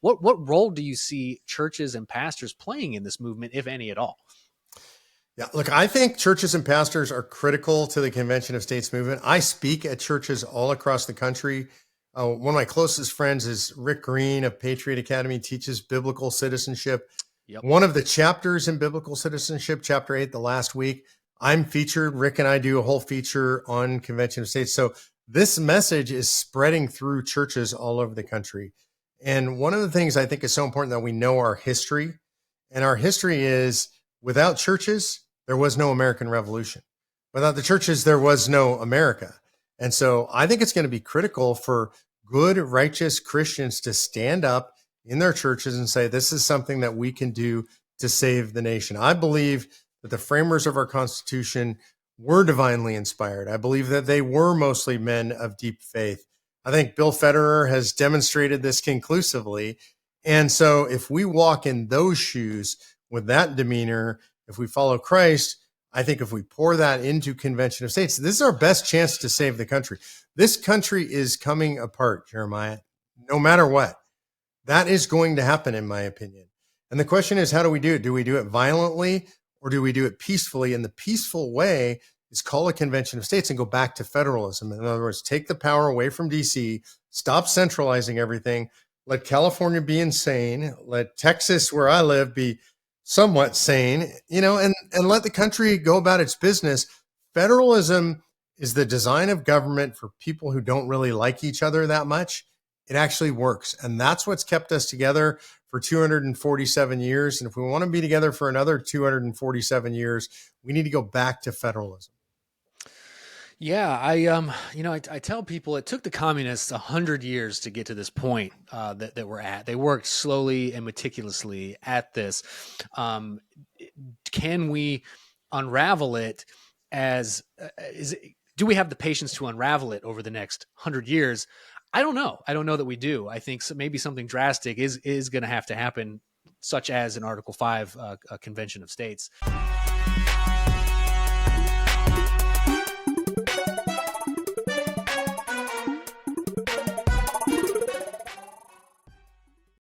What role do you see churches and pastors playing in this movement, if any at all? Yeah, look, I think churches and pastors are critical to the Convention of States movement. I speak at churches all across the country. One of my closest friends is Rick Green of Patriot Academy, teaches biblical citizenship. Yep. One of the chapters in biblical citizenship, chapter 8, the last week, I'm featured. Rick and I do a whole feature on Convention of States. So this message is spreading through churches all over the country. And one of the things I think is so important that we know our history. And our history is without churches, there was no American Revolution. Without the churches, there was no America. And so I think it's going to be critical for good, righteous Christians to stand up in their churches and say, this is something that we can do to save the nation. I believe that the framers of our Constitution were divinely inspired. I believe that they were mostly men of deep faith. I think Bill Federer has demonstrated this conclusively. And so if we walk in those shoes with that demeanor, if we follow Christ, I think if we pour that into Convention of States, this is our best chance to save the country. This country is coming apart, Jeremiah, no matter what. That is going to happen, in my opinion. And the question is, how do we do it? Do we do it violently or do we do it peacefully? And the peaceful way is call a Convention of States and go back to federalism. In other words, take the power away from DC, stop centralizing everything, let California be insane, let Texas, where I live, be somewhat sane, and let the country go about its business. Federalism is the design of government for people who don't really like each other that much. It actually works. And that's what's kept us together for 247 years. And if we want to be together for another 247 years, we need to go back to federalism. Yeah, I tell people it took the communists 100 years to get to this point that we're at. They worked slowly and meticulously at this. Can we unravel it do we have the patience to unravel it over the next 100 years? I don't know. I don't know that we do. I think maybe something drastic is going to have to happen, such as an Article 5 Convention of States.